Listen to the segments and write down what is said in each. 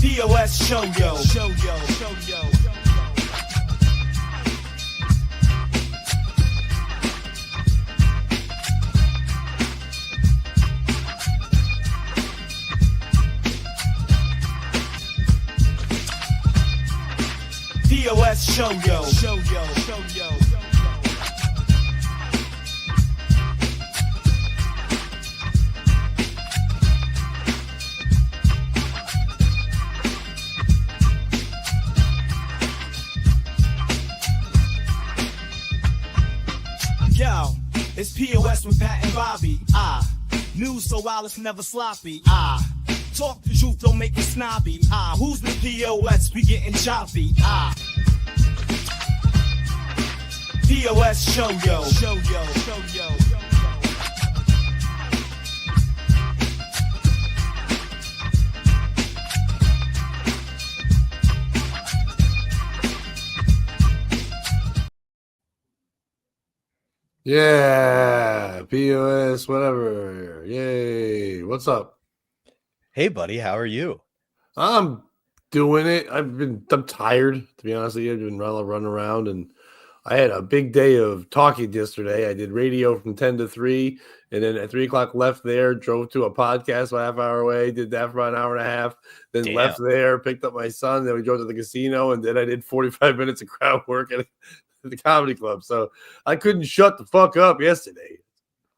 POS show yo. Show yo. Show yo. POS show yo. Show yo. Show yo. Yo, it's POS with Pat and Bobby. News so wild it's never sloppy. Talk the truth, don't make it snobby. Who's the POS? We getting choppy. POS show yo. Show yo. Show yo. Yeah, POS, whatever. Yay. What's up? Hey, buddy, how are you? I'm doing it. I'm tired, to be honest with you. I've been running around, and I had a big day of talking yesterday. I did radio from 10 to 3, and then at 3 o'clock left there, drove to a podcast a half hour away, did that for about an hour and a half, then left there, picked up my son, then we drove to the casino, and then I did 45 minutes of crowd work at the comedy club. So I couldn't shut the fuck up yesterday.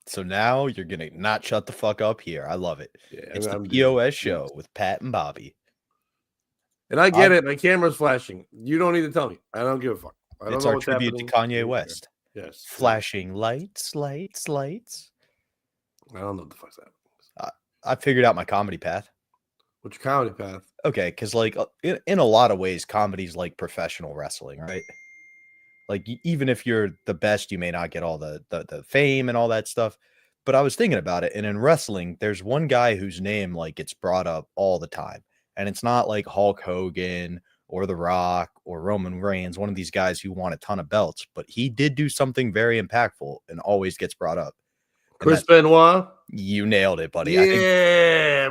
So now you're going to not shut the fuck up here. I love it. Yeah, it's the POS show with Pat and Bobby. And I get it. My camera's flashing. You don't need to tell me. I don't give a fuck. I don't It's know our what's tribute happening. to Kanye West. Yes. Flashing lights, lights, lights. I don't know what the fuck's happening. I figured out my comedy path. What's your comedy path? Okay, because like in a lot of ways, comedy's like professional wrestling, right? Like even if you're the best, you may not get all the fame and all that stuff. But I was thinking about it, and in wrestling, there's one guy whose name like gets brought up all the time, and it's not like Hulk Hogan or The Rock or Roman Reigns, one of these guys who won a ton of belts, but he did do something very impactful and always gets brought up. Chris Benoit. You nailed it, buddy. Yeah.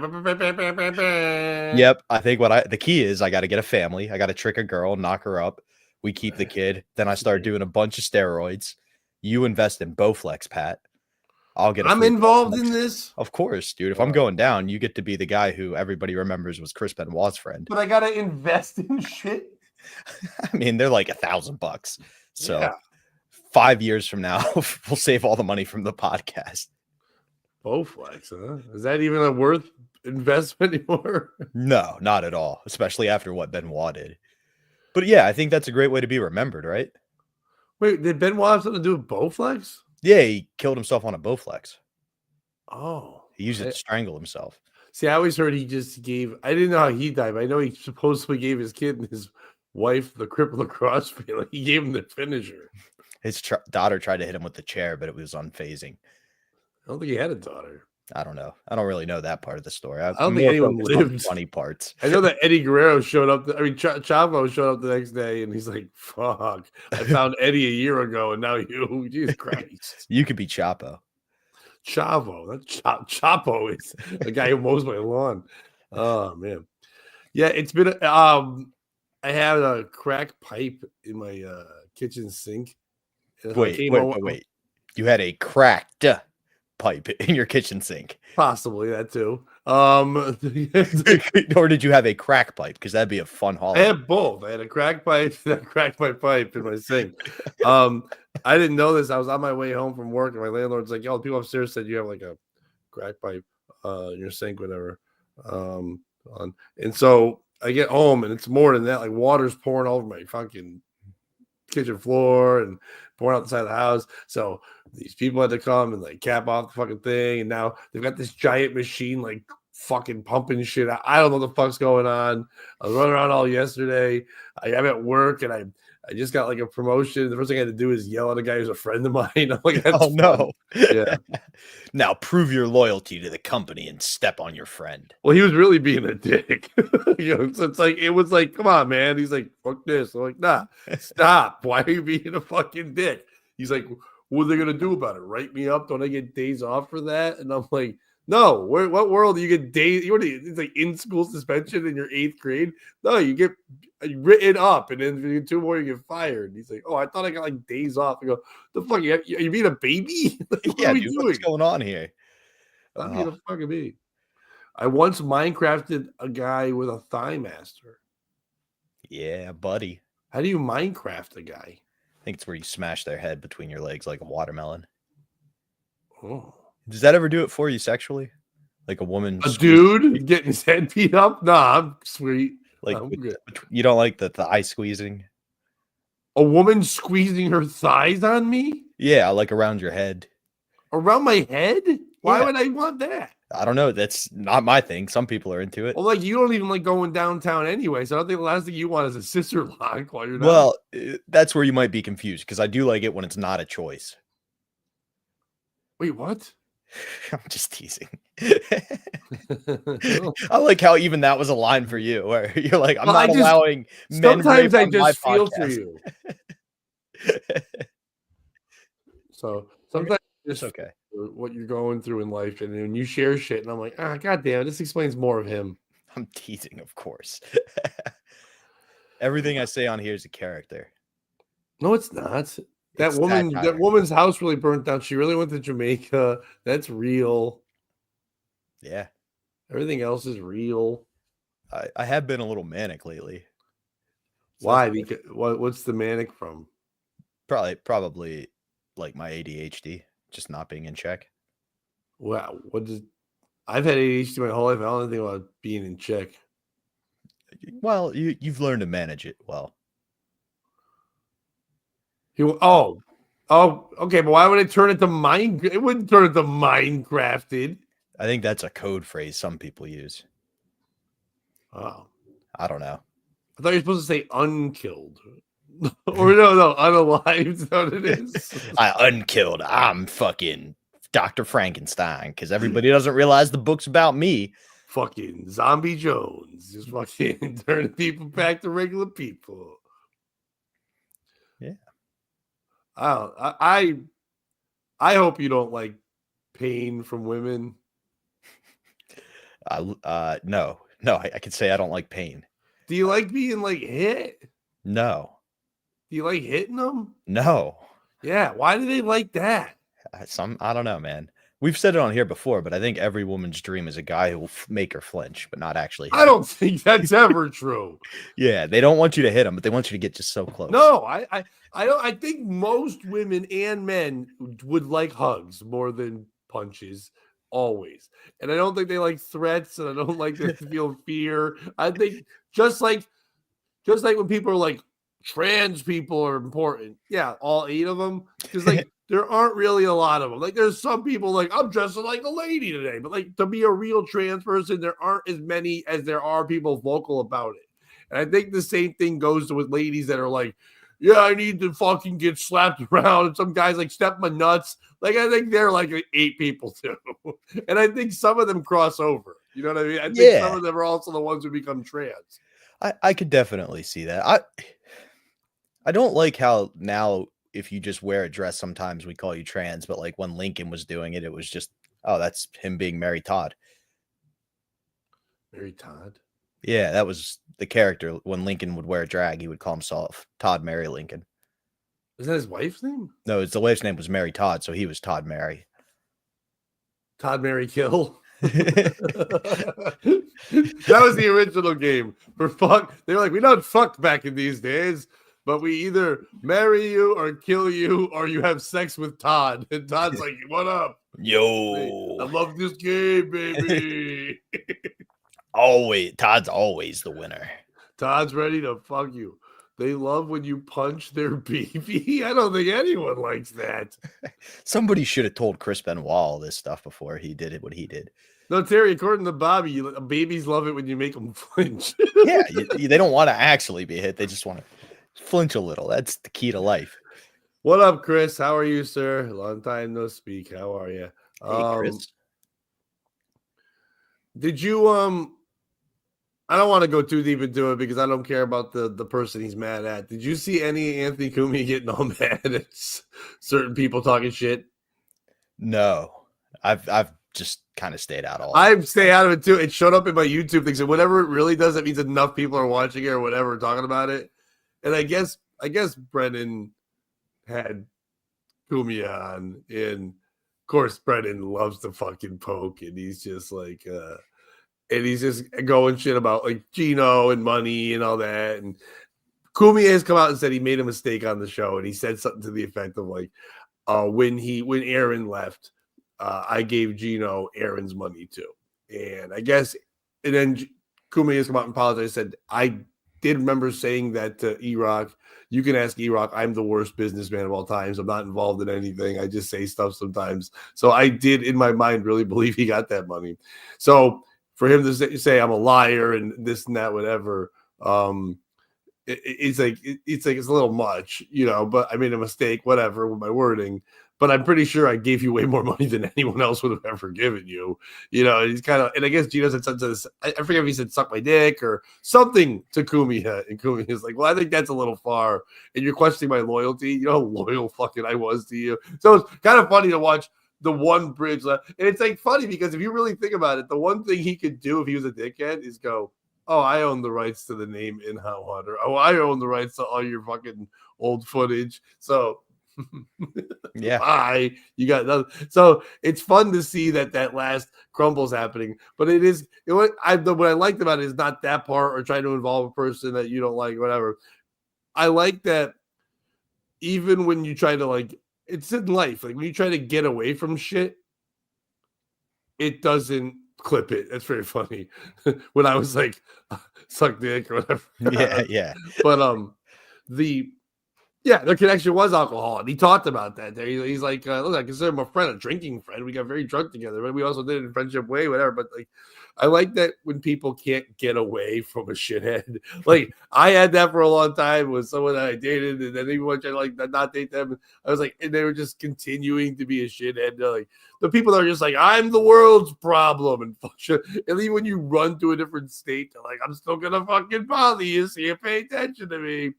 Yep. I think the key is I got to get a family. I got to trick a girl, knock her up. We keep the kid. Then I start doing a bunch of steroids. You invest in Bowflex, Pat. I'm involved in this. Of course, dude. If I'm going down, you get to be the guy who everybody remembers was Chris Benoit's friend. But I got to invest in shit. I mean, they're like $1,000. So 5 years from now, we'll save all the money from the podcast. Bowflex, huh? Is that even a worth investment anymore? No, not at all. Especially after what Benoit did. But yeah, I think that's a great way to be remembered, right? Wait, did Benoit have something to do with Bowflex? Yeah, he killed himself on a Bowflex. Oh. He used it to strangle himself. See, I always heard he just gave, I didn't know how he died, but I know he supposedly gave his kid and his wife the cripple lacrosse feeling. He gave him the finisher. His daughter tried to hit him with the chair, but it was unfazing. I don't think he had a daughter. I don't know. I don't really know that part of the story. I don't think anyone lived. Funny parts. I know that Eddie Guerrero showed up. Chavo showed up the next day, and he's like, "Fuck! I found Eddie a year ago, and now you, Jesus Christ!" You could be Chapo. Chavo, that's Chapo is the guy who mows my lawn. Oh man, yeah, it's been. I had a cracked pipe in my kitchen sink. Wait. You had a cracked pipe in your kitchen sink. Possibly that too. Or did you have a crack pipe? Because that'd be a fun holiday. I had both. I had a crack pipe that cracked my pipe in my sink. I didn't know this. I was on my way home from work, and my landlord's like, "Yo, people upstairs said you have like a crack pipe in your sink, whatever." And so I get home, and it's more than that. Like water's pouring over my fucking kitchen floor and pouring out the side of the house. So these people had to come and like cap off the fucking thing, and now they've got this giant machine like fucking pumping shit. I don't know what the fuck's going on. I was running around all yesterday. I'm at work, and I just got like a promotion. The first thing I had to do is yell at a guy who's a friend of mine. I'm like, oh no. Yeah. Now prove your loyalty to the company and step on your friend. Well, he was really being a dick. So it's like, it was like, come on, man. He's like, fuck this. I'm like, nah, stop. Why are you being a fucking dick? He's like, what are they gonna do about it? Write me up? Don't I get days off for that? And I'm like, No, what world do you get days? It's like in school suspension in your 8th grade. No, you get written up, and then if you get 2 more, you get fired. And he's like, "Oh, I thought I got like days off." I go, "The fuck? You being a baby? Like, what Yeah, are we dude, what's doing? going on here? Stop being a fucking baby." I once Minecrafted a guy with a thigh master. Yeah, buddy. How do you Minecraft a guy? I think it's where you smash their head between your legs like a watermelon. Oh. Does that ever do it for you sexually? Like a woman, A dude getting his head beat up? Nah, I'm sweet. like I'm good. you don't like the thigh squeezing? A woman squeezing her thighs on me? Yeah, like around your head. Around my head? Why Yeah. would I want that? I don't know. That's not my thing. Some people are into it. Well, like you don't even like going downtown anyway, so I don't think the last thing you want is a sister lock while you're not. Well, that's where you might be confused because I do like it when it's not a choice. Wait, what? I'm just teasing. I like how even that was a line for you, where you're like, I'm not allowing men. Sometimes I rape on my just feel for podcast. you. So sometimes It's okay. what you're going through in life, and then you share shit, and I'm like, god damn, this explains more of him. I'm teasing, of course. Everything I say on here is a character. No, it's not. That It's woman's house really burnt down. She really went to Jamaica. That's real. Yeah. Everything else is real. I have been a little manic lately. So why? Because what's the manic from? Probably like my ADHD just not being in check. Wow, I've had ADHD my whole life. I don't think about being in check. Well, you've learned to manage it well. Okay, but why would it turn into mind? It wouldn't turn into Minecrafted. I think that's a code phrase some people use. Oh, I don't know. I thought you were supposed to say unkilled. Or no, unalive. Is that what it is? I unkilled. I'm fucking Dr. Frankenstein because everybody doesn't realize the book's about me. Fucking Zombie Jones. Just fucking turning people back to regular people. Yeah. I hope you don't like pain from women. No, I can say I don't like pain. Do you like being like hit? No. Do you like hitting them? No. Yeah. Why do they like that? I don't know, man. We've said it on here before, but I think every woman's dream is a guy who will make her flinch, but not actually hit I don't think that's ever true. Yeah, they don't want you to hit them, but they want you to get just so close. No, I don't. I think most women and men would like hugs more than punches, always. And I don't think they like threats, and I don't like them to feel fear. I think just like when people are like trans people are important. Yeah, all 8 of them, because like there aren't really a lot of them. Like there's some people like I'm dressing like a lady today, but like to be a real trans person, there aren't as many as there are people vocal about it. And I think the same thing goes with ladies that are like, yeah, I need to fucking get slapped around. And some guys like step my nuts. Like I think they're like 8 people too. And I think some of them cross over. You know what I mean? I think some of them are also the ones who become trans. I could definitely see that. I don't like how now if you just wear a dress, sometimes we call you trans, but like when Lincoln was doing it, it was just, oh, that's him being Mary Todd. Mary Todd? Yeah, that was the character. When Lincoln would wear a drag, he would call himself Todd Mary Lincoln. Is that his wife's name? No, the wife's name was Mary Todd, so he was Todd Mary. Todd Mary Kill. That was the original game for fuck. They were like, we don't fuck back in these days, but we either marry you or kill you, or you have sex with Todd. And Todd's like, what up? Yo, I love this game, baby. Todd's always the winner. Todd's ready to fuck you. They love when you punch their baby. I don't think anyone likes that. Somebody should have told Chris Benoit all this stuff before he did what he did. No, Terry, according to Bobby, babies love it when you make them flinch. Yeah, they don't want to actually be hit. They just want to flinch a little. That's the key to life. What up, Chris? How are you, sir? Long time no speak. How are you? Hey, Chris. Did you I don't want to go too deep into it because I don't care about the person he's mad at. Did you see any Anthony Cumia getting all mad at certain people talking shit? No. I've just kind of stayed out all. I stay out of it too. It showed up in my YouTube things, and whatever it really does, that means enough people are watching it or whatever, talking about it. And I guess Brennan had Kumia on, and of course Brennan loves to fucking poke, and he's just like, and he's just going shit about like Gino and money and all that. And Kumia has come out and said he made a mistake on the show, and he said something to the effect of like, when Aaron left, I gave Gino Aaron's money too. And I guess, and then Kumia has come out and apologized, said, I did remember saying that to E-Rock. You can ask E-Rock. I'm the worst businessman of all times. I'm not involved in anything. I just say stuff sometimes. So I did, in my mind, really believe he got that money. So for him to say I'm a liar and this and that, whatever, it's like it's a little much, but I made a mistake, whatever, with my wording. But I'm pretty sure I gave you way more money than anyone else would have ever given you. He's kind of, and I guess Gino said something to this. I forget if he said suck my dick or something to Kumia. And Kumia is like, well, I think that's a little far. And you're questioning my loyalty. You know how loyal fucking I was to you. So it's kind of funny to watch the one bridge left. And it's like funny because if you really think about it, the one thing he could do if he was a dickhead is go, oh, I own the rights to the name In Hot Water. Oh, I own the rights to all your fucking old footage. So yeah, bye. You got nothing. So it's fun to see that last crumbles happening. But it is what I liked about it is not that part or trying to involve a person that you don't like, whatever. I like that even when you try to like, it's in life. Like when you try to get away from shit, it doesn't clip it. That's very funny. When I was like, suck dick or whatever. Yeah. But their connection was alcohol, and he talked about that. There, he's like, look, I consider him a friend, a drinking friend. We got very drunk together, but we also did it in friendship way, whatever. But like, I like that when people can't get away from a shithead. Like I had that for a long time with someone that I dated, and then even when I like not date them, I was like, and they were just continuing to be a shithead. They're like the people that are just like, I'm the world's problem and fuck shit. And even when you run to a different state, they're like, I'm still gonna fucking bother you, so you pay attention to me.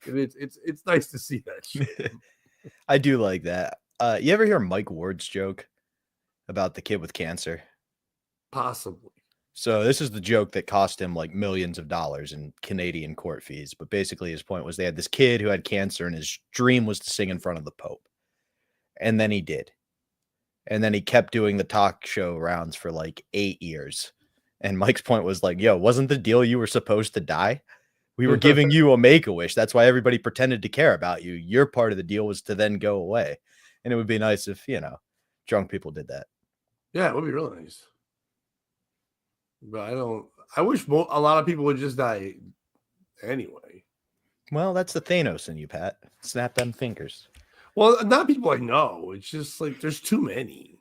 And it's nice to see that shit. I do like that. You ever hear Mike Ward's joke about the kid with cancer? Possibly. So this is the joke that cost him like millions of dollars in Canadian court fees. But basically his point was they had this kid who had cancer and his dream was to sing in front of the Pope. And then he did. And then he kept doing the talk show rounds for like 8 years. And Mike's point was like, yo, wasn't the deal you were supposed to die? We were giving you a make-a-wish. That's why everybody pretended to care about you. Your part of the deal was to then go away. And it would be nice if, drunk people did that. Yeah, it would be really nice. But I wish a lot of people would just die anyway. Well, that's the Thanos in you, Pat. Snap them fingers. Well, not people I know. It's just like there's too many.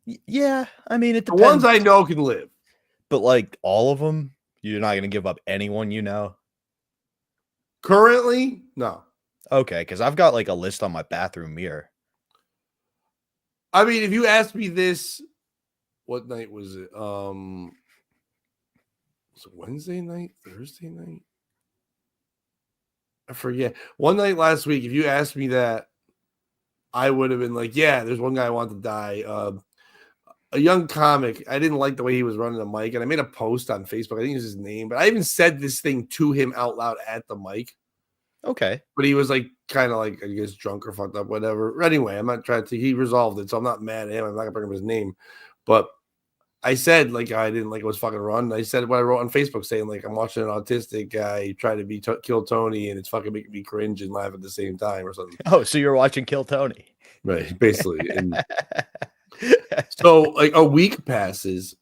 Yeah, I mean, it depends. The ones I know can live. But like all of them, you're not going to give up anyone you know? Currently, no. Okay, because I've got like a list on my bathroom mirror. I mean, if you asked me this, what night was it? Was it Wednesday night? Thursday night? I forget. One night last week, if you asked me that, I would have been like, yeah, there's one guy I want to die. A young comic. I didn't like the way he was running the mic, and I made a post on Facebook. I didn't use his name, but I even said this thing to him out loud at the mic. Okay. But he was like kind of like, I guess, drunk or fucked up, whatever. Anyway, I'm not trying to, he resolved it, so I'm not mad at him. I'm not gonna bring up his name. But I said, like, I didn't like it was fucking run. I said what I wrote on Facebook saying, like, I'm watching an autistic guy try to kill Tony, and it's fucking making me cringe and laugh at the same time or something. Oh, so you're watching Kill Tony. Right, basically. And so like a week passes,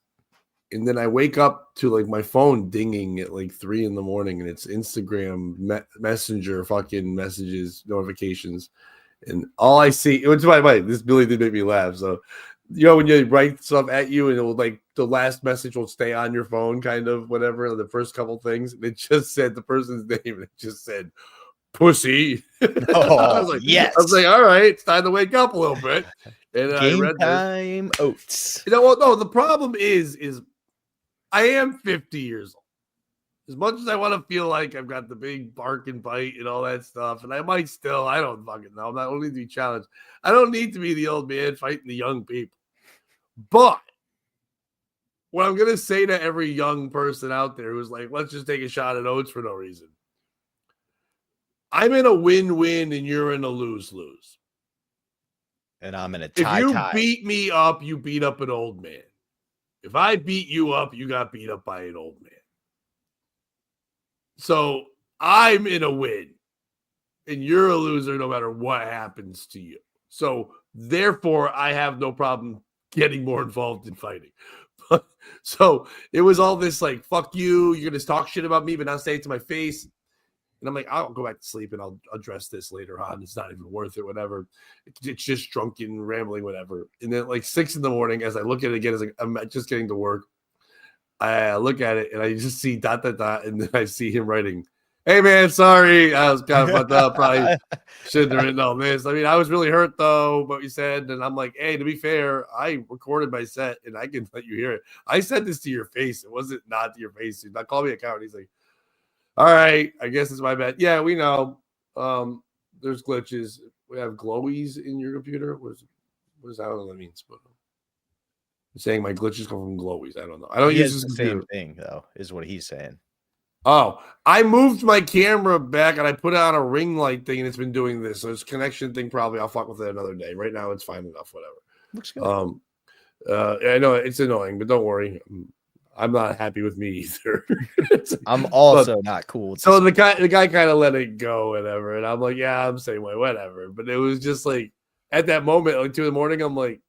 and then I wake up to like my phone dinging at like 3 a.m, and it's Instagram Messenger fucking messages, notifications, and all I see, which by the way, this really did make me laugh. So, when you write stuff at you, and it will like the last message will stay on your phone, kind of whatever, the first couple things, and it just said the person's name, and it just said pussy. Oh, I was like, yes. I was like, all right, it's time to wake up a little bit. And Game I read time oats. well, no, the problem is I am 50 years old. As much as I want to feel like I've got the big bark and bite and all that stuff, and I might still, I don't fucking know. I don't need to be challenged. I don't need to be the old man fighting the young people. But what I'm going to say to every young person out there who's like, let's just take a shot at oats for no reason. I'm in a win-win and you're in a lose-lose. And I'm in a If you tie. beat me up, you beat up an old man. If I beat you up, you got beat up by an old man. So I'm in a win and you're a loser no matter what happens to you. So therefore, I have no problem getting more involved in fighting. So it was all this like, fuck you, you're going to talk shit about me, but not say it to my face. And I'm like, I'll go back to sleep and I'll address this later on. It's not even worth it, whatever. It's just drunken, rambling, whatever. And then like 6 a.m, as I look at it again, it's like, I'm just getting to work. I look at it and I just see ... And then I see him writing, hey man, sorry. I was kind of fucked up. Probably shouldn't have written all this. I mean, I was really hurt though, what you said. And I'm like, hey, to be fair, I recorded my set and I can let you hear it. I said this to your face. It wasn't not to your face. He's not calling me a coward. He's like, all right, I guess it's my bad. Yeah, we know. There's glitches. We have glowies in your computer. What is that? I don't know what that means, but I'm saying my glitches come from glowies. I don't know. I don't use this the computer. same thing though, is what he's saying. Oh, I moved my camera back and I put it on a ring light thing and it's been doing this. So it's a connection thing. Probably I'll fuck with it another day. Right now it's fine enough. Whatever. Looks good. I know it's annoying, but don't worry. I'm not happy with me either. I'm also not cool. So the guy kind of let it go, whatever. And I'm like, yeah, I'm the same way, whatever. But it was just like at that moment, like 2 a.m, I'm like,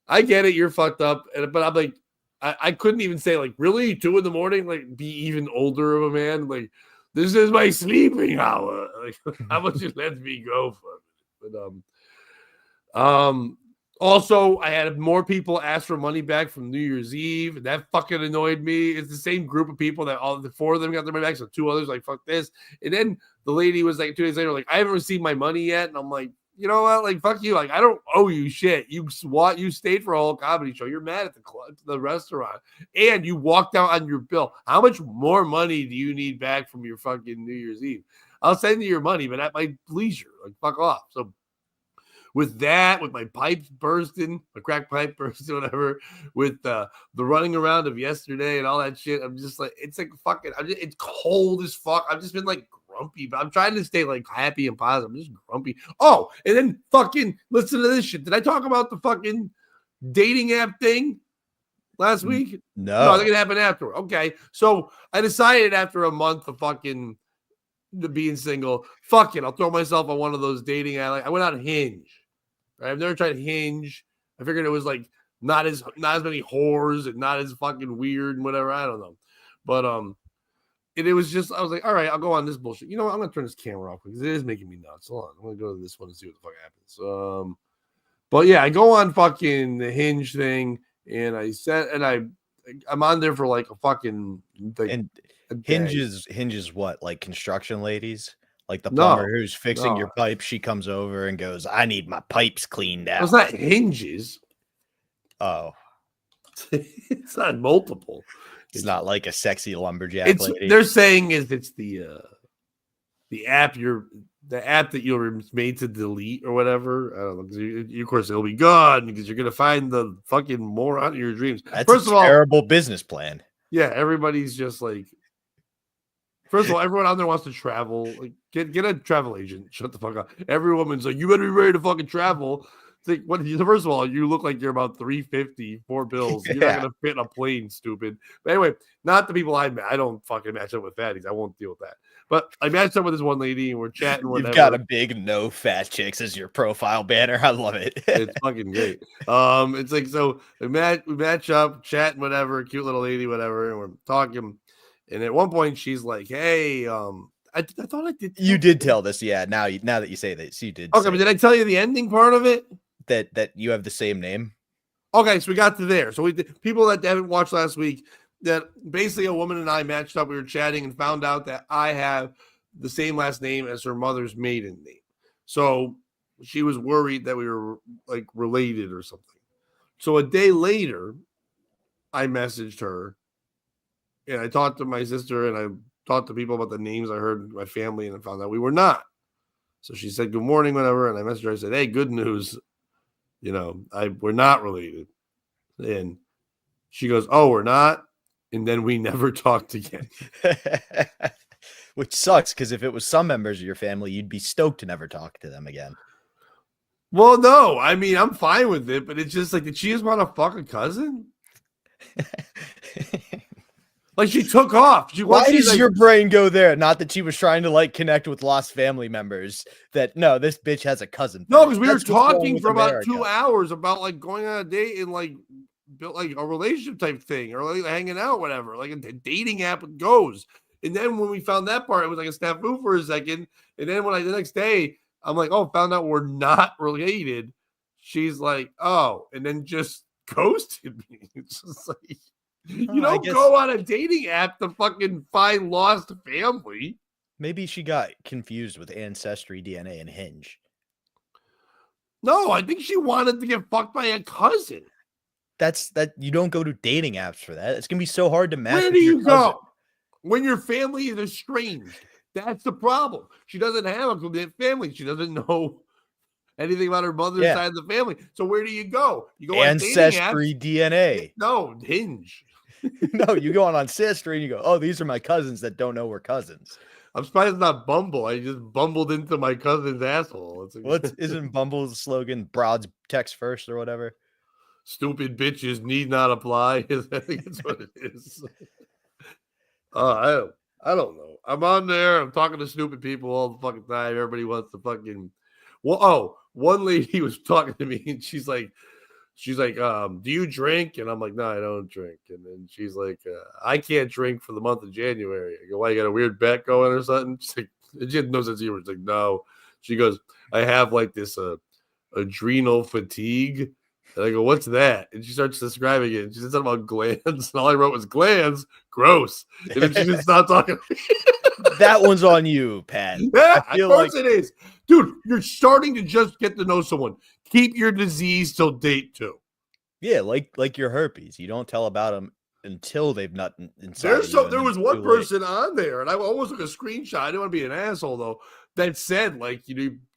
I get it, you're fucked up. But I'm like, I couldn't even say, like, really? 2 a.m, like, be even older of a man? Like, this is my sleeping hour. Like, how much you let me go for it? But also, I had more people ask for money back from New Year's Eve, and that fucking annoyed me. It's the same group of people that all the 4 of them got their money back, so 2 others like, fuck this. And then the lady was like 2 days later, like, I haven't received my money yet. And I'm like, you know what? Like, fuck you. Like, I don't owe you shit. You stayed for a whole comedy show. You're mad at the club, the restaurant, and you walked out on your bill. How much more money do you need back from your fucking New Year's Eve? I'll send you your money, but at my leisure. Like, fuck off. So with that, with my pipes bursting, my crack pipe bursting, whatever, with the running around of yesterday and all that shit, I'm just like, it's like fucking, it's cold as fuck. I've just been like grumpy, but I'm trying to stay like happy and positive. I'm just grumpy. Oh, and then fucking listen to this shit. Did I talk about the fucking dating app thing last week? No, I think it happened after. Okay, so I decided after a month of fucking being single, fuck it, I'll throw myself on one of those dating apps. Like, I went on Hinge. Right? I've never tried Hinge. I figured it was like not as many whores and not as fucking weird and whatever. I don't know, but it was just, I was like, all right, I'll go on this bullshit. You know what? I'm gonna turn this camera off because it is making me nuts. Hold on, I'm gonna go to this one and see what the fuck happens. But yeah, I go on fucking the Hinge thing, and I'm on there for like a fucking thing. And Hinge is what, like construction ladies? Like the plumber who's fixing your pipe, she comes over and goes, I need my pipes cleaned out. It's not Hinges. Oh. It's not multiple. It's not like a sexy lumberjack lady. They're saying it's the app that you're made to delete or whatever. I don't know. Because of course, it'll be gone because you're going to find the fucking moron of your dreams. That's First of all, terrible business plan. Yeah, everybody's just like, first of all, everyone out there wants to travel. Like, get a travel agent. Shut the fuck up. Every woman's like, you better be ready to fucking travel. It's like, what? First of all, you look like you're about 350, 4 bills. You're not gonna fit in a plane, stupid. But anyway, not the people I met. I don't fucking match up with fatties. I won't deal with that. But I matched up with this one lady and we're chatting. Whatever. You've got a big no fat chicks as your profile banner. I love it. It's fucking great. It's like, so we match up, chatting, whatever, cute little lady, whatever, and we're talking. And at one point, she's like, "Hey, I thought I did." You did tell this, yeah. Now that you say this, you did. Okay, but did I tell you the ending part of it? That you have the same name. Okay, so we got to there. So people that haven't watched last week, that basically a woman and I matched up. We were chatting and found out that I have the same last name as her mother's maiden name. So she was worried that we were like related or something. So a day later, I messaged her. And I talked to my sister and I talked to people about the names I heard in my family and I found out we were not. So she said, good morning, whatever. And I messaged her. I said, hey, good news. You know, we're not related. And she goes, "Oh, we're not." And then we never talked again. Which sucks, because if it was some members of your family, you'd be stoked to never talk to them again. Well, no, I mean, I'm fine with it, but it's just like, did she just want to fuck a cousin? Like, she took off. Why does your brain go there? Not that she was trying to like connect with lost family members. That no, this bitch has a cousin. No, because we were That's what's wrong talking with for about America. 2 hours about like going on a date and like built like a relationship type thing or like hanging out, whatever, like a dating app goes. And then when we found that part, it was like a snafu for a second. And then when the next day, I'm like, oh, found out we're not related. She's like, oh, and then just ghosted me. It's just like, you don't go on a dating app to fucking find lost family. Maybe she got confused with Ancestry DNA and Hinge. No, I think she wanted to get fucked by a cousin. You don't go to dating apps for that. It's gonna be so hard to match. Where do you go when your family is estranged? That's the problem. She doesn't have a complete family. She doesn't know anything about her mother's side of the family. So where do you go? You go Ancestry on DNA. No, Hinge. No, you go on Ancestry and you go, oh, these are my cousins that don't know we're cousins. I'm surprised it's not Bumble. I just bumbled into my cousin's asshole. Isn't Bumble's slogan broads text first or whatever? Stupid bitches need not apply. I think that's what it is. I don't know. I'm on there. I'm talking to stupid people all the fucking time. Everybody wants to fucking. Well, oh, one lady was talking to me and she's like, do you drink? And I'm like, no, I don't drink. And then she's like, I can't drink for the month of January. I go, why, you got a weird bet going or something? She's like, she had no sense of humor. She's like, no. She goes, I have like this adrenal fatigue. And I go, what's that? And she starts describing it. And she said something about glands. And all I wrote was glands. Gross. And then she just stopped talking. That one's on you, Pat. Yeah, of course it is. Dude, you're starting to just get to know someone. Keep your disease till date 2. Yeah, like your herpes. You don't tell about them until they've nut inside. There was one person on there, and I almost took a screenshot. I didn't want to be an asshole, though, that said, like,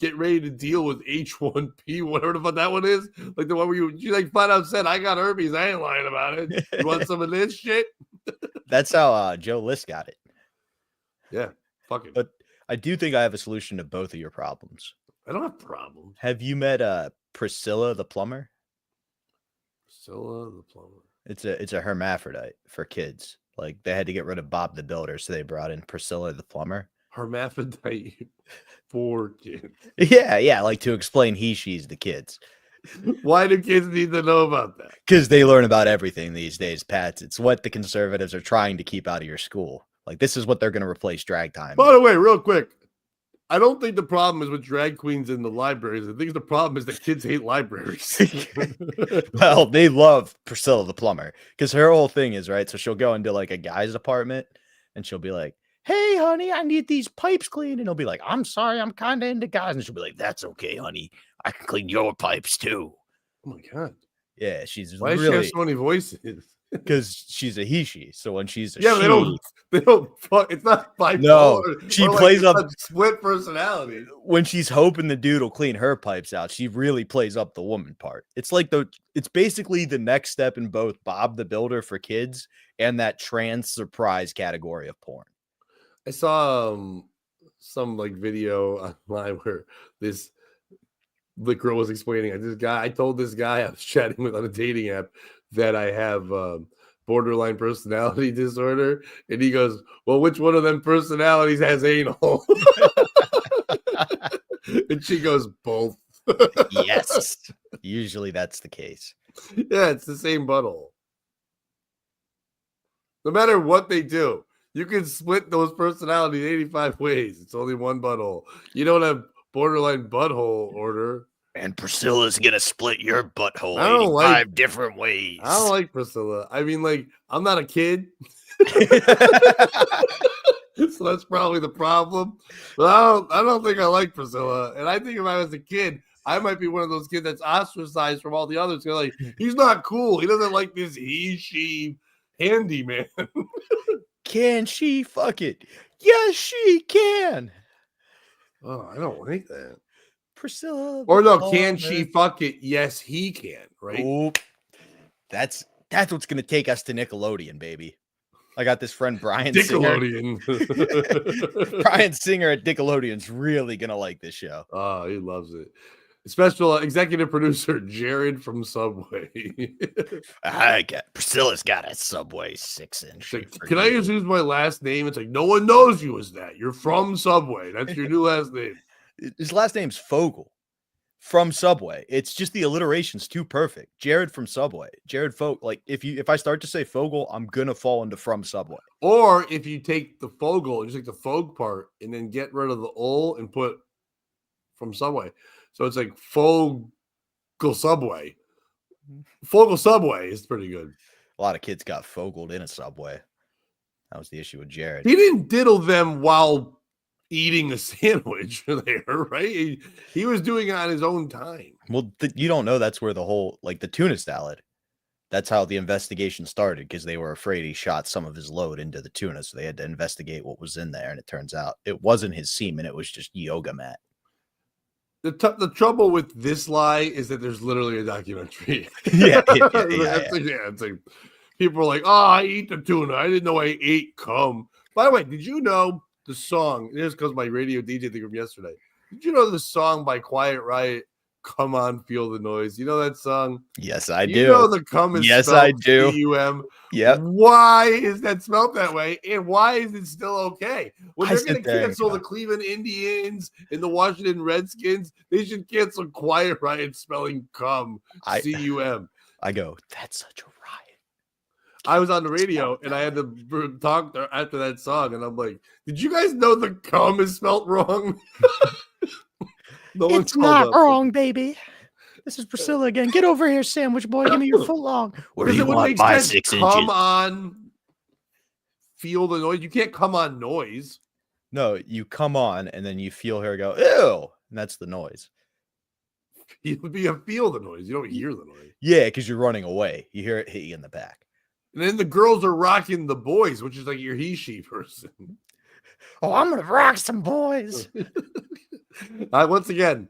get ready to deal with H1P, whatever the fuck that one is. Like the one where you like flat out said, I got herpes. I ain't lying about it. You want some of this shit? That's how Joe List got it. Yeah, fucking. But I do think I have a solution to both of your problems. I don't have problems. Have you met Priscilla the plumber? Priscilla the plumber. It's a hermaphrodite for kids. Like they had to get rid of Bob the Builder, so they brought in Priscilla the plumber. Hermaphrodite for kids. Yeah, like to explain she's the kids. Why do kids need to know about that? Because they learn about everything these days, Pat. It's what the conservatives are trying to keep out of your school. Like this is what they're going to replace drag time. By the way, real quick, I don't think the problem is with drag queens in the libraries. I think the problem is that kids hate libraries. Well, they love Priscilla the plumber because her whole thing is, right, so she'll go into like a guy's apartment and she'll be like, hey, honey, I need these pipes cleaned. And he'll be like, I'm sorry, I'm kind of into guys. And she'll be like, that's okay, honey. I can clean your pipes too. Oh my God. Yeah, she's Why does she have so many voices? Because she's a he-she. So when she's a she, they don't fuck. It's not bipolar. No, she plays up split personality. When she's hoping the dude will clean her pipes out, she really plays up the woman part. It's like it's basically the next step in both Bob the Builder for kids and that trans surprise category of porn. I saw some like video online where the girl was explaining. I told this guy I was chatting with on a dating app that I have borderline personality disorder, and he goes, well, which one of them personalities has anal? And she goes, both. Yes, usually that's the case. Yeah, it's the same butthole. No matter what they do, you can split those personalities 85 ways. It's only one butthole. You don't have borderline butthole order. And Priscilla's gonna split your butthole 85 different ways. I don't like Priscilla. I mean, like, I'm not a kid. So that's probably the problem. But I don't think I like Priscilla. And I think if I was a kid, I might be one of those kids that's ostracized from all the others. They're like, he's not cool. He doesn't like this she handyman. Can she fuck it? Yes, she can. Oh, I don't like that. Priscilla. Or no, can she fuck it? Yes, he can, right? Oh, That's what's gonna take us to Nickelodeon, baby. I got this friend Brian Singer. Nickelodeon. Brian Singer at Nickelodeon's really gonna like this show. Oh, he loves it. Special executive producer Jared from Subway. Priscilla's got a Subway 6-inch. Like, can I just use my last name? It's like, no one knows you as that. You're from Subway. That's your new last name. His last name's Fogel from Subway. It's just the alliteration's too perfect. Jared from Subway. Jared Fogel. Like if I start to say Fogel, I'm gonna fall into from Subway. Or if you take the Fogel, you take the Fog part and then get rid of the ol and put from Subway. So it's like Fogel Subway. Fogel Subway is pretty good. A lot of kids got fogled in a Subway. That was the issue with Jared. He didn't diddle them while eating a sandwich there, right? He was doing it on his own time. Well, you don't know that's where the whole, like the tuna salad, that's how the investigation started, because they were afraid he shot some of his load into the tuna. So they had to investigate what was in there. And it turns out it wasn't his semen. It was just yoga mat. The trouble with this lie is that there's literally a documentary. Yeah. It's like people are like, "Oh, I eat the tuna. I didn't know I ate cum." By the way, did you know the song? Here's because my radio DJ thing from yesterday. Did you know the song by Quiet Riot? Come on, feel the noise. You know that song? Yes, I do. You know the cum is yes, spelled I do. C-U-M. Yep. Why is that spelled that way? And why is it still okay? When they're going to cancel the go. Cleveland Indians and the Washington Redskins, they should cancel Quiet Riot spelling cum, C-U-M. I go, that's such a riot. I was on the radio and I had to talk after that song, and I'm like, did you guys know the cum is spelled wrong? No, it's not wrong, baby. This is Priscilla again. Get over here, sandwich boy. Give me your foot long. Where do you want my 6 inches? Come on, feel the noise. You can't come on noise. No, you come on and then you feel her go, ew, and that's the noise. You feel the noise. You don't hear the noise. Yeah, because you're running away. You hear it hit you in the back. And then the girls are rocking the boys, which is like your he-she person. Oh, I'm gonna rock some boys. Once again,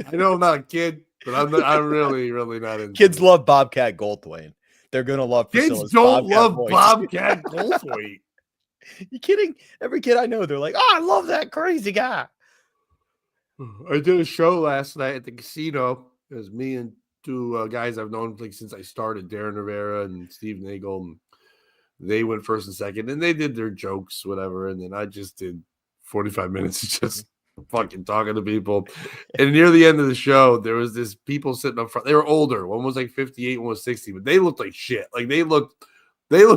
I know I'm not a kid, but I'm really, really not into kids it. love Bobcat Goldthwait. They're gonna love kids don't love Bobcat Goldthwait. You kidding? Every kid I know, they're like, oh, I love that crazy guy. I did a show last night at the casino. It was me and two guys I've known like since I started, Darren Rivera and Steve Nagel. And they went first and second, and they did their jokes, whatever. And then I just did 45 minutes of just fucking talking to people. And near the end of the show, there was this people sitting up front. They were older. One was like 58, one was 60, but they looked like shit. Like they looked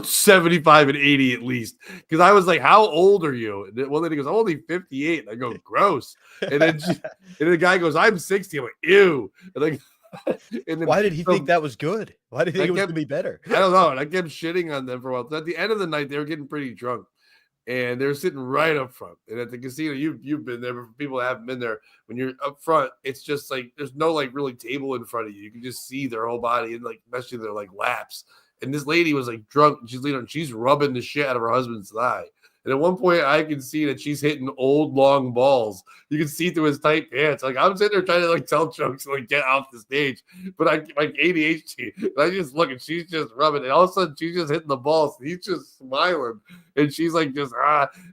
75 and 80 at least. Because I was like, how old are you? And one lady goes, I'm only 58. And I go, gross. And then and the guy goes, I'm 60. I'm like, ew. And like, and then why did he think that was good? Why did he think it was going to be better? I don't know. And I kept shitting on them for a while. So at the end of the night, they were getting pretty drunk. And they're sitting right up front. And at the casino, you've been there, but people haven't been there. When you're up front, it's just like there's no like really table in front of you. You can just see their whole body and like especially their like laps. And this lady was like drunk. She's rubbing the shit out of her husband's thigh. And at one point, I can see that she's hitting old long balls. You can see through his tight pants. Like I'm sitting there trying to like tell jokes and like get off the stage, but I like ADHD. And I just look and she's just rubbing. And all of a sudden, she's just hitting the balls. And he's just smiling, and she's like just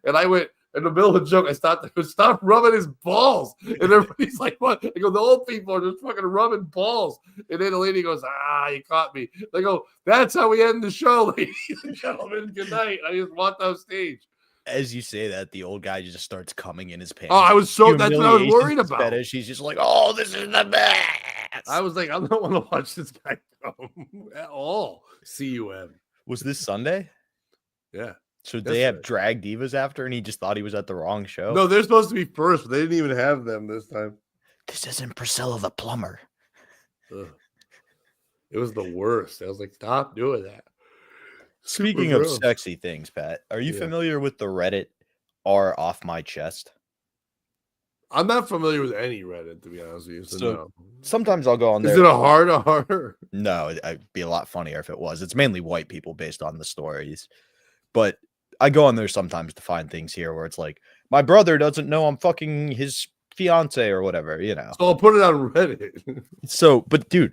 And I went in the middle of the joke. I stopped. I go, stop rubbing his balls. And everybody's like, what? I go, the old people are just fucking rubbing balls. And then the lady goes, you caught me. I go, that's how we end the show, ladies and gentlemen. Good night. I just walked off stage. As you say that, the old guy just starts coming in his pants. Oh, I was that's what I was worried about. Fetish. He's just like, oh, this is the best. I was like, I don't want to watch this guy come at all. CUM. Was this Sunday? Yeah. So they have drag divas after, and he just thought he was at the wrong show? No, they're supposed to be first, but they didn't even have them this time. This isn't Priscilla the plumber. Ugh. It was the worst. I was like, stop doing that. Speaking of sexy things, Pat, are you familiar with the Reddit R off my chest? I'm not familiar with any Reddit, to be honest with you. So no. Sometimes I'll go on there. Is it a hard R? No, it'd be a lot funnier if it was. It's mainly white people based on the stories. But I go on there sometimes to find things here where it's like, my brother doesn't know I'm fucking his fiance or whatever, you know. So I'll put it on Reddit. So, but dude,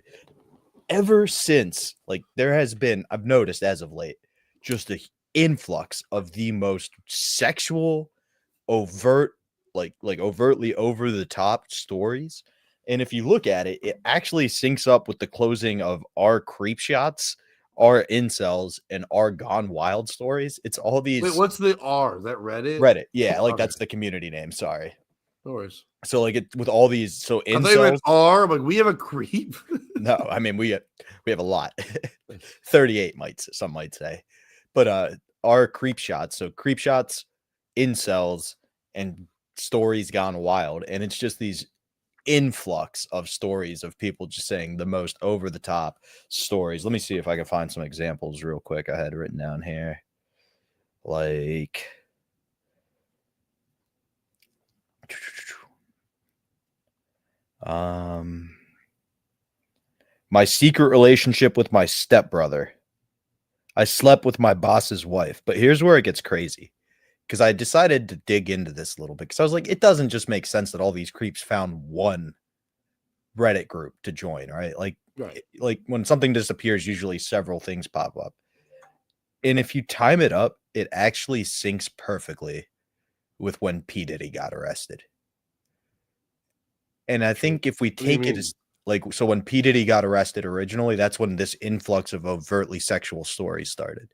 ever since, like, there has been, I've noticed as of late, just a influx of the most sexual, overt, like overtly over the top stories. And if you look at it, it actually syncs up with the closing of our creep shots, our incels, and our gone wild stories. It's all Wait, these what's the R? Is that Reddit? Reddit. Yeah, like Okay. that's the community name. Sorry. No worries. So like it with all these, so I thought you meant incels. R. I'm like, we have a creep. No, I mean we have a lot. 38 some might say. But our creep shots, so creep shots, incels, and stories gone wild. And it's just these influx of stories of people just saying the most over the top stories. Let me see if I can find some examples real quick. I had written down here. Like my secret relationship with my stepbrother. I slept with my boss's wife. But here's where it gets crazy. Because I decided to dig into this a little bit. Because I was like, it doesn't just make sense that all these creeps found one Reddit group to join, right? Right. Like when something disappears, usually several things pop up. And if you time it up, it actually syncs perfectly with when P. Diddy got arrested. And I think if we What do you take it mean? as like, so when P. Diddy got arrested originally, that's when this influx of overtly sexual stories started.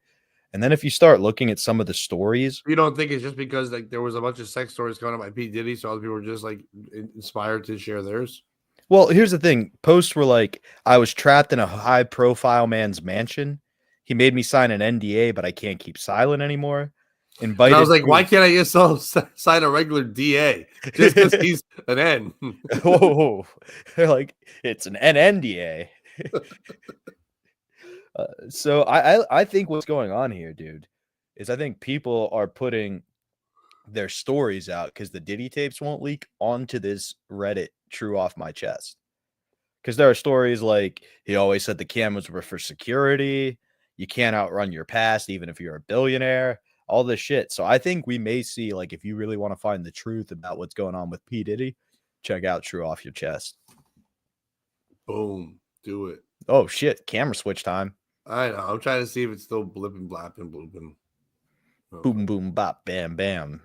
And then if you start looking at some of the stories, You don't think it's just because like there was a bunch of sex stories coming up by P. Diddy, so other people were just like inspired to share theirs? well, here's the thing. Posts were like, I was trapped in a high profile man's mansion. He made me sign an NDA, but I can't keep silent anymore. And I was Invited like, why to can't I just sign a regular DA just because he's an N? Whoa. They're like, it's an NNDA. So I think what's going on here, dude, is I think people are putting their stories out because the Diddy tapes won't leak onto this Reddit true off my chest. Because there are stories like he always said the cameras were for security. You can't outrun your past, even if you're a billionaire, all this shit. So I think we may see, like, if you really want to find the truth about what's going on with P. Diddy, check out True Off Your Chest. Boom. Do it. Oh, shit. Camera switch time. I know. I'm trying to see if it's still blipping, blapping, blooping. Oh, Boom, boom, bop, bam, bam.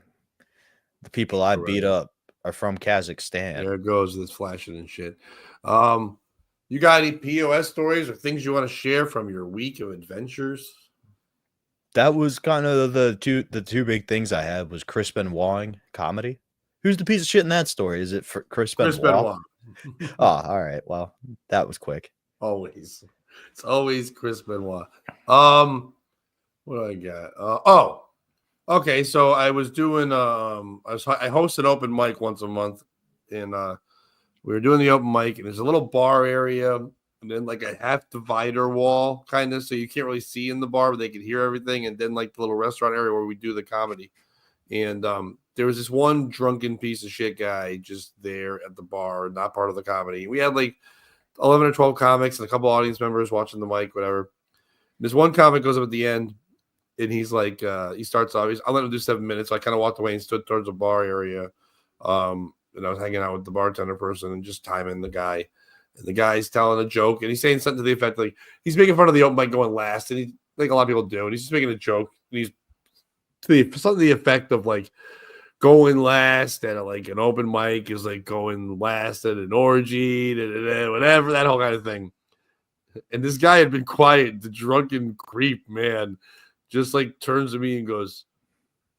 The people I beat up are from Kazakhstan. There it goes. It's flashing and shit. You got any POS stories or things you want to share from your week of adventures? That was kind of the two big things I had was Chris Benoit comedy. Who's the piece of shit in that story? Is it for Chris Benoit? Chris Benoit. Oh, all right. Well, that was quick. Always. It's always Chris Benoit. What do I got? Okay. So I was doing I host an open mic once a month, and we were doing the open mic, and there's a little bar area, and then like a half divider wall, kind of, so you can't really see in the bar, but they can hear everything, and then like the little restaurant area where we do the comedy. And there was this one drunken piece of shit guy just there at the bar, not part of the comedy. We had like 11 or 12 comics and a couple audience members watching the mic, whatever. This one comic goes up at the end, and he's like, he starts off, I'll let him do 7 minutes. So I kind of walked away and stood towards the bar area. And I was hanging out with the bartender person and just timing the guy. And the guy's telling a joke, and he's saying something to the effect like he's making fun of the open mic going last, and he like a lot of people do, and he's just making a joke, and he's something to the effect of like going last at like an open mic is like going last at an orgy, whatever, that whole kind of thing. And this guy had been quiet. The drunken creep man just like turns to me and goes,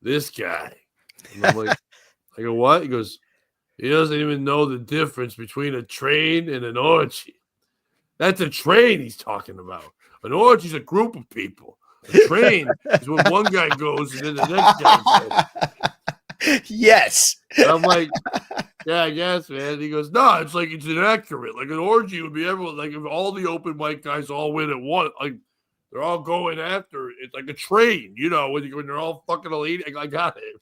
"This guy," and I'm like, I go, "What?" He goes, "He doesn't even know the difference between a train and an orgy. That's a train he's talking about. An orgy is a group of people. A train is when one guy goes and then the next guy goes." Yes. And I'm like, "Yeah, I guess, man." He goes, "No, it's like it's inaccurate. Like an orgy would be everyone. Like if all the open mic guys all win at once, like they're all going after it. It's like a train, you know, when they're all fucking elite." I got it.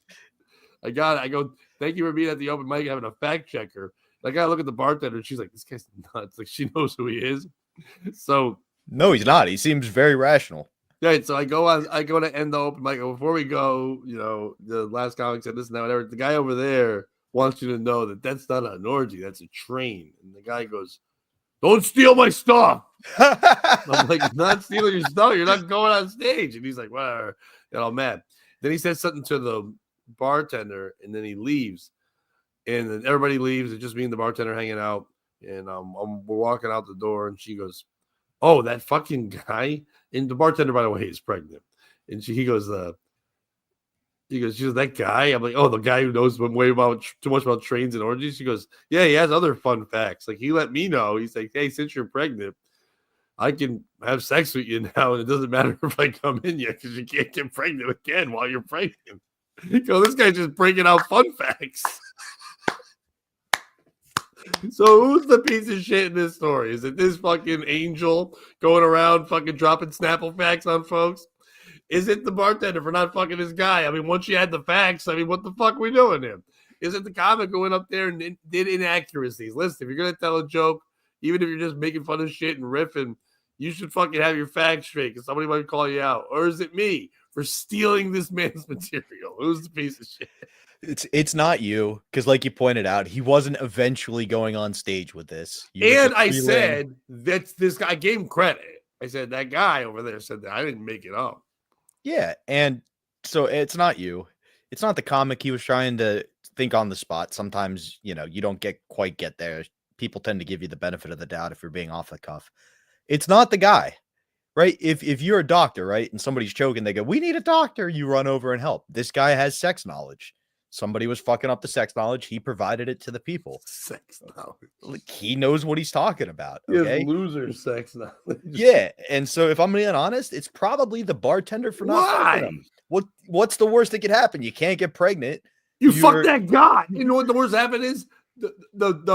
I go, "Thank you for being at the open mic having a fact checker." I gotta look at the bartender, and she's like, "This guy's nuts." Like she knows who he is. So No, he's not. He seems very rational. yeah, so I go to end the open mic. Before we go, you know, the last comic said this and that, whatever. The guy over there wants you to know that that's not an orgy, that's a train. And the guy goes, don't steal my stuff. I'm like, you're not stealing your stuff. You're not going on stage. And he's like, whatever. Get all mad. Then he says something to the bartender, and then he leaves. And then everybody leaves. It's just me and the bartender hanging out. And we're walking out the door, and she goes, oh, that fucking guy. And the bartender, by the way, is pregnant. And he goes, she's that guy. I'm like, oh, the guy who knows too much about trains and orgies. She goes, yeah, he has other fun facts. Like, he let me know. He's like, hey, since you're pregnant, I can have sex with you now, and it doesn't matter if I come in yet because you can't get pregnant again while you're pregnant. This guy's just breaking out fun facts. So who's the piece of shit in this story? Is it this fucking angel going around fucking dropping Snapple facts on folks? Is it the bartender for not fucking this guy? I mean, once you had the facts, I mean, what the fuck are we doing here? Is it the comic who went up there and did inaccuracies? Listen, if you're going to tell a joke, even if you're just making fun of shit and riffing, you should fucking have your facts straight because somebody might call you out. Or is it me for stealing this man's material? Who's the piece of shit? It's not you, because like you pointed out, he wasn't eventually going on stage with this. And I said that's this guy. I gave him credit. I said that guy over there said that. I didn't make it up. Yeah, and so it's not you. It's not the comic. He was trying to think on the spot. Sometimes, you don't quite get there. People tend to give you the benefit of the doubt if you're being off the cuff. It's not the guy, right? If you're a doctor, right, and somebody's choking, they go, we need a doctor. You run over and help. This guy has sex knowledge. Somebody was fucking up the sex knowledge. He provided it to the people. Sex knowledge. Like, he knows what he's talking about. Okay? Loser sex knowledge. Yeah. And so if I'm being honest, it's probably the bartender for not fucking him. What's the worst that could happen? You can't get pregnant. You fuck that guy. You know what the worst happen is? That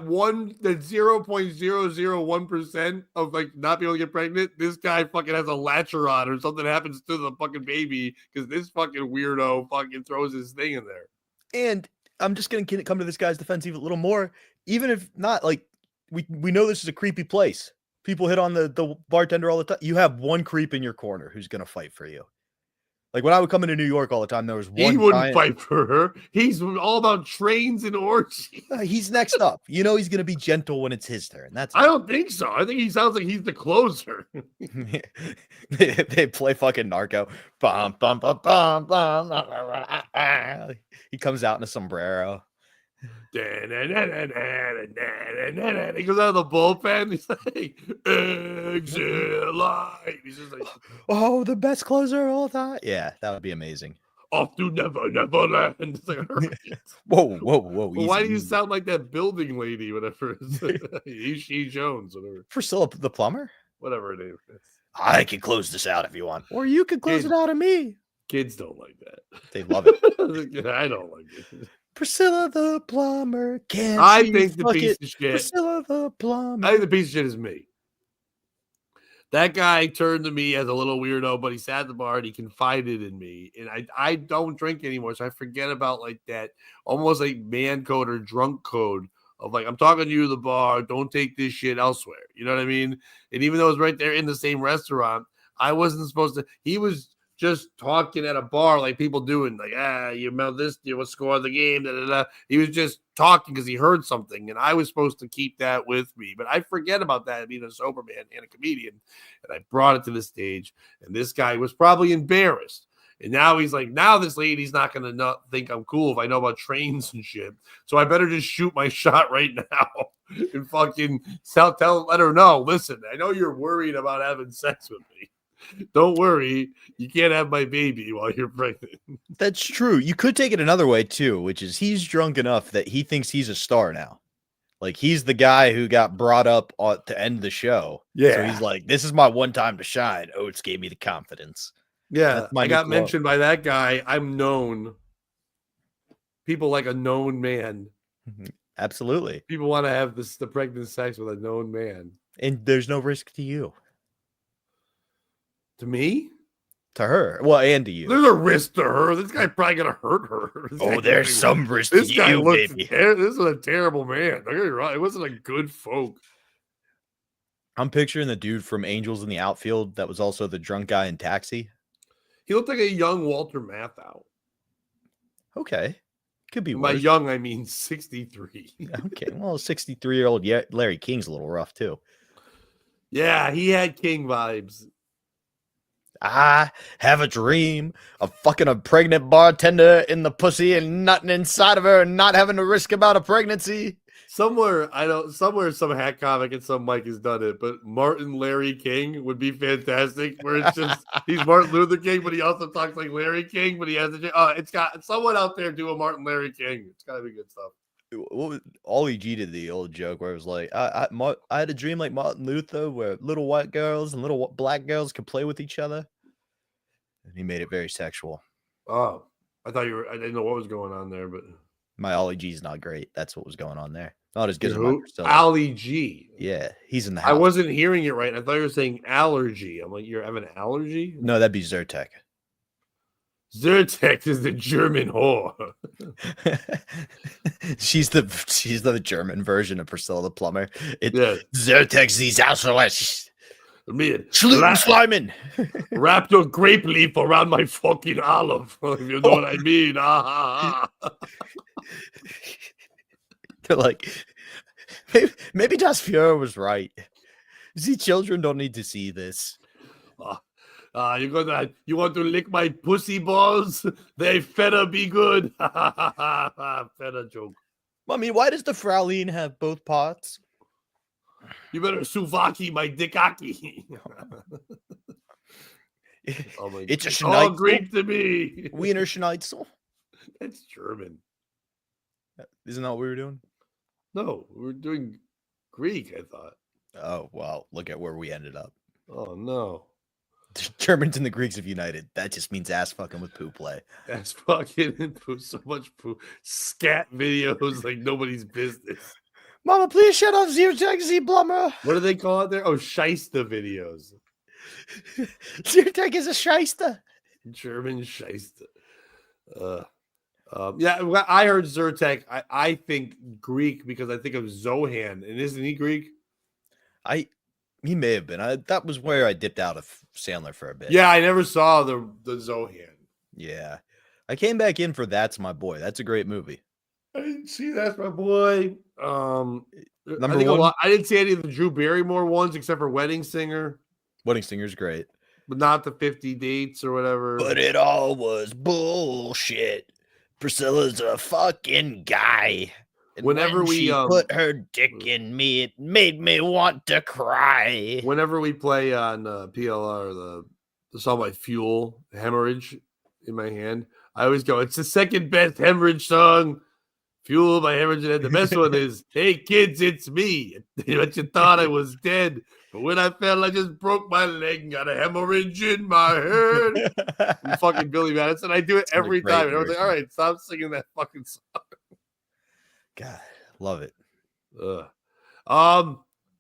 0.001% of like not being able to get pregnant, this guy fucking has a latcher on or something happens to the fucking baby because this fucking weirdo fucking throws his thing in there. And I'm just gonna come to this guy's defense even a little more, even if not, like we know this is a creepy place. People hit on the bartender all the time. You have one creep in your corner who's gonna fight for you. Like when I would come into New York all the time, there was one. He wouldn't fight for her. He's all about trains and orgies. He's next up. He's going to be gentle when it's his turn. I don't think so. I think he sounds like he's the closer. they play fucking narco. Bum, bum, bum, bum, bum. He comes out in a sombrero. He goes out of the bullpen. He's like, exit light. He's just like, oh, the best closer of all time. Yeah, that would be amazing. Off to Neverland. It's like, whoa. Well, why do you sound like that building lady, whatever? She Jones, whatever. Priscilla the plumber? Whatever her name is. I can close this out if you want. Or you can close it out of me. Kids don't like that. They love it. I don't like it. Priscilla the plumber. I think the piece of shit. Priscilla the plumber. I think the piece of shit is me. That guy turned to me as a little weirdo, but he sat at the bar and he confided in me. And I don't drink anymore, so I forget about like that almost like man code or drunk code of like, I'm talking to you at the bar, don't take this shit elsewhere. You know what I mean? And even though it was right there in the same restaurant, I wasn't supposed to. He was just talking at a bar like people doing, like, you know this, you what score of the game, da, da, da. He was just talking because he heard something, and I was supposed to keep that with me. But I forget about that being a sober man and a comedian, and I brought it to the stage, and this guy was probably embarrassed. And now he's like, now this lady's not going to not think I'm cool if I know about trains and shit. So I better just shoot my shot right now and fucking let her know, listen, I know you're worried about having sex with me. Don't worry, you can't have my baby while you're pregnant. That's true. You could take it another way too, which is he's drunk enough that he thinks he's a star now. Like he's the guy who got brought up to end the show. Yeah. So he's like, this is my one time to shine. Oates gave me the confidence. Yeah. I got mentioned by that guy. I'm known. People like a known man. Absolutely. People want to have the pregnant sex with a known man. And there's no risk to you. To me? To her. Well, and to you. There's a risk to her. This guy probably going to hurt her. There's some risk to you, baby. This is a terrible man. Don't get me wrong. It wasn't a good folk. I'm picturing the dude from Angels in the Outfield that was also the drunk guy in Taxi. He looked like a young Walter Matthau. Okay. Could be By worse. young, I mean 63. Okay, well, 63-year-old Larry King's a little rough too. Yeah, he had King vibes. I have a dream of fucking a pregnant bartender in the pussy and nothing inside of her and not having to risk about a pregnancy. Somewhere some hack comic and some Mike has done it, but Martin Larry King would be fantastic. Where it's just he's Martin Luther King, but he also talks like Larry King, but he has it's got someone out there do a Martin Larry King. It's gotta be good stuff. Ollie G did the old joke where it was like, I had a dream like Martin Luther where little white girls and little black girls could play with each other. And he made it very sexual. Oh, I didn't know what was going on there, but my Ollie G's not great. That's what was going on there. Not as good as who? Priscilla. Ollie G. Yeah, he's in the house. I wasn't hearing it right. I thought you were saying allergy. I'm like, you have an allergy? No, that'd be Zyrtec. Zyrtec is the German whore. she's the German version of Priscilla the plumber. Yeah. Zyrtec these Auschwitz. Schlutenschleimen. Wrapped a grape leaf around my fucking olive. If you know what I mean. They're like, maybe Das Fuhrer was right. See, children don't need to see this. You want to lick my pussy balls? They better be good. Better joke. Mommy, why does the Fraulein have both parts? You better suvaki my dickaki. It's a Schnitzel. All Greek to me. Wiener Schnitzel. That's German. Isn't that what we were doing? No, we were doing Greek, I thought. Oh, well, look at where we ended up. Oh, no. The Germans and the Greeks have united. That just means ass fucking with poo play. Ass fucking and poo. So much poo. Scat videos like nobody's business. Mama, please shut off Zyrtec Z Blummer. What do they call it there? Oh, Shyster videos. Zyrtec is a shyster. German Shyster. Yeah, I heard Zyrtec. I think Greek because I think of Zohan. And isn't he Greek? He may have been. That was where I dipped out of Sandler for a bit. Yeah, I never saw the Zohan. Yeah. I came back in for That's My Boy. That's a great movie. I didn't see That's My Boy. Number one. I didn't see any of the Drew Barrymore ones except for Wedding Singer. Wedding Singer's great. But not the 50 Dates or whatever. But it all was bullshit. Priscilla's a fucking guy. And whenever she put her dick in me, it made me want to cry. Whenever we play on PLR, the song by Fuel, Hemorrhage in my hand, I always go, it's the second best Hemorrhage song. Fuel by Hemorrhage, and the best one is, hey kids, it's me. But you thought I was dead. But when I fell, I just broke my leg and got a hemorrhage in my head. I'm fucking Billy Madison. I do it every time. And I was like, all right, stop singing that fucking song. God, love it.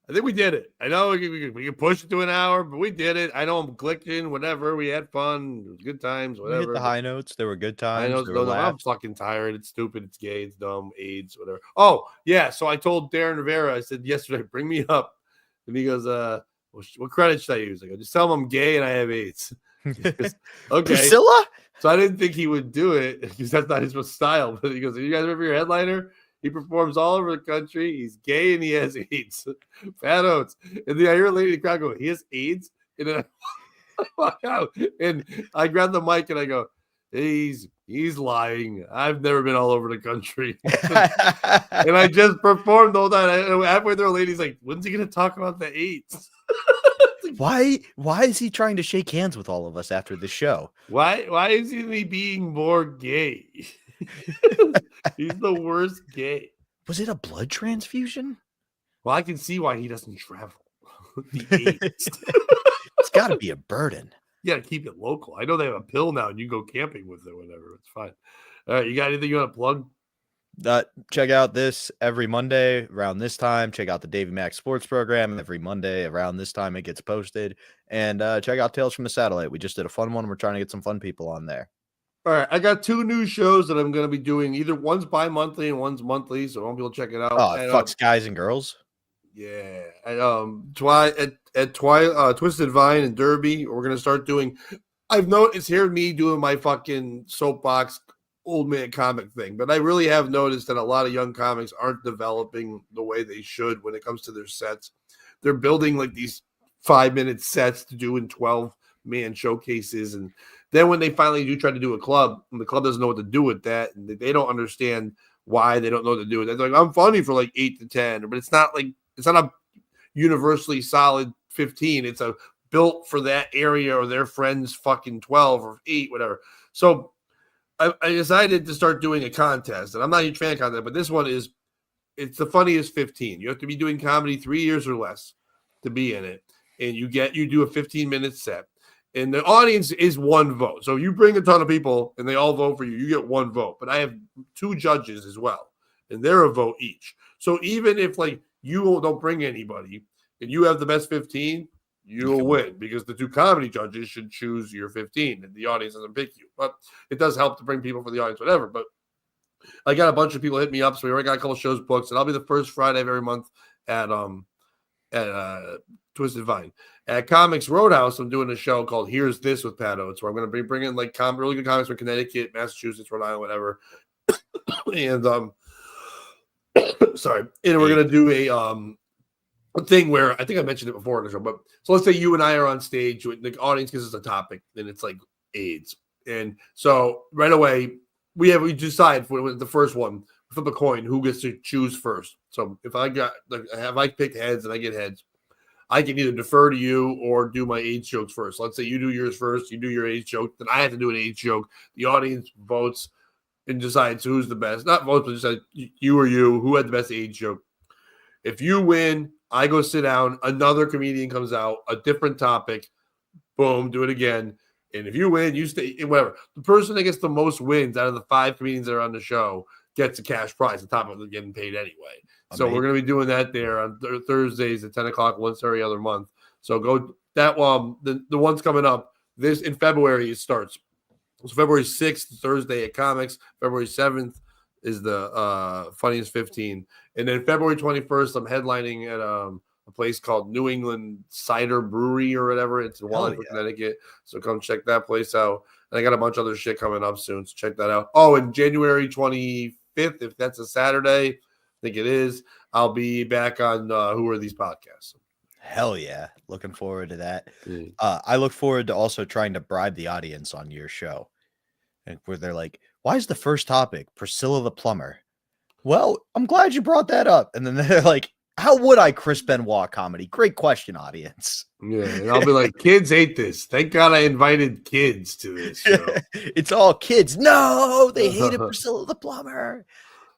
I think we did it. I know we could push it to an hour, but we did it. I know I'm glitching, whatever. We had fun. It was good times, whatever. We hit the high notes. There were good times. I'm fucking tired. It's stupid. It's gay. It's dumb. AIDS, whatever. Oh, yeah. So I told Darren Rivera, I said yesterday, bring me up. And he goes, what credit should I use? I go, just tell him I'm gay and I have AIDS. Goes, okay. Priscilla? So I didn't think he would do it because that's not his style. But he goes, you guys remember your headliner? He performs all over the country. He's gay and he has AIDS. Fat oats. And then I hear a lady in the crowd go, he has AIDS? And then I walk out and I grab the mic and I go, he's lying. I've never been all over the country. And I just performed all that. Halfway through, a lady's like, when's he going to talk about the AIDS? Why is he trying to shake hands with all of us after the show? Why is he being more gay? He's the worst gay. Was it a blood transfusion? Well, I can see why he doesn't travel. The AIDS. It's got to be a burden. You got to keep it local. I know they have a pill now and you can go camping with it or whatever. It's fine. All right. You got anything you want to plug? Check out this every Monday around this time. Check out the Davey Mack Sports Program every Monday around this time. It gets posted. And check out Tales from the Satellite. We just did a fun one. We're trying to get some fun people on there. All right. I got 2 new shows that I'm going to be doing. Either one's bi-monthly and one's monthly. So I won't be able to check it out. Oh, it fucks guys and girls. Yeah. And, Twisted Vine and Derby, we're going to start doing. I've noticed here me doing my fucking soapbox old man comic thing, but I really have noticed that a lot of young comics aren't developing the way they should when it comes to their sets. They're building like these 5-minute sets to do in 12-man showcases. And then when they finally do try to do a club, and the club doesn't know what to do with that, and they don't understand why they don't know what to do with it. They're like, I'm funny for like 8 to 10, but it's not a universally solid 15. It's a built for that area or their friends fucking 12 or 8, whatever. So I decided to start doing a contest, and I'm not a huge fan of content, but this one is, it's the funniest 15. You have to be doing comedy 3 years or less to be in it. And you do a 15-minute set. And the audience is one vote. So if you bring a ton of people and they all vote for you, you get one vote. But I have 2 judges as well, and they're a vote each. So even if like you don't bring anybody and you have the best 15, you'll win, because the 2 comedy judges should choose your 15 and the audience doesn't pick you. But it does help to bring people for the audience, whatever. But I got a bunch of people hit me up, so we already got a couple shows booked, and I'll be the first Friday of every month at Twisted Vine. At Comics Roadhouse, I'm doing a show called Here's This with Pat Oates, where I'm going to be bringing like really good comics from Connecticut, Massachusetts, Rhode Island, whatever. And sorry, and we're going to do a thing where I think I mentioned it before in the show, but so let's say you and I are on stage, the audience gives us a topic, and it's like AIDS, and so right away we decide for the first one, flip a coin, who gets to choose first. So if I pick heads and I get heads, I can either defer to you or do my AIDS jokes first. Let's say you do yours first, you do your AIDS joke, then I have to do an AIDS joke. The audience votes and decides who's the best. Not votes, but decide you or you, who had the best AIDS joke. If you win, I go sit down, another comedian comes out, a different topic, boom, do it again. And if you win, you stay, whatever. The person that gets the most wins out of the 5 comedians that are on the show gets a cash prize on top of them getting paid anyway. So we're going to be doing that there on Thursdays at 10 o'clock once every other month. So go that one. The one's coming up this in February. It starts. So February 6th, Thursday at Comics. February 7th is the funniest 15. And then February 21st, I'm headlining at a place called New England Cider Brewery or whatever. It's in Wallingford, Connecticut. So come check that place out. And I got a bunch of other shit coming up soon, so check that out. Oh, and January 25th, if that's a Saturday, I think it is, I'll be back on Who Are These Podcasts. Hell yeah. Looking forward to that. I look forward to also trying to bribe the audience on your show. And where they're like, why is the first topic Priscilla the plumber? Well, I'm glad you brought that up. And then they're like, how would I Chris Benoit comedy? Great question, audience. Yeah, and I'll be like, kids hate this. Thank God I invited kids to this show. It's all kids. No, they hated Priscilla the plumber.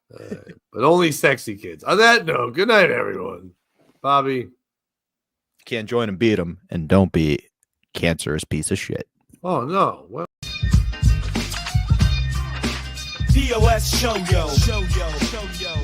But only sexy kids. On that note, good night, everyone. Bobby. Can't join and beat them, and don't be cancerous piece of shit. Oh, no. Well. POS show yo. POS show yo.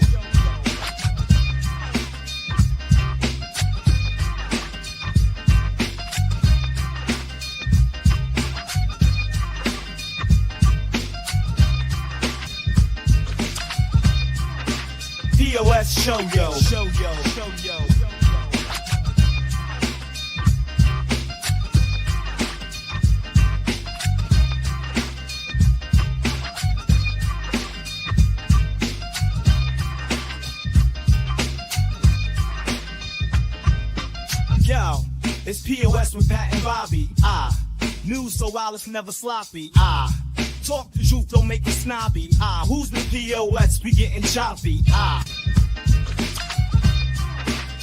Yo, it's POS with Pat and Bobby. News so wild it's never sloppy. Talk the truth, don't make it snobby. Who's the POS? We getting choppy.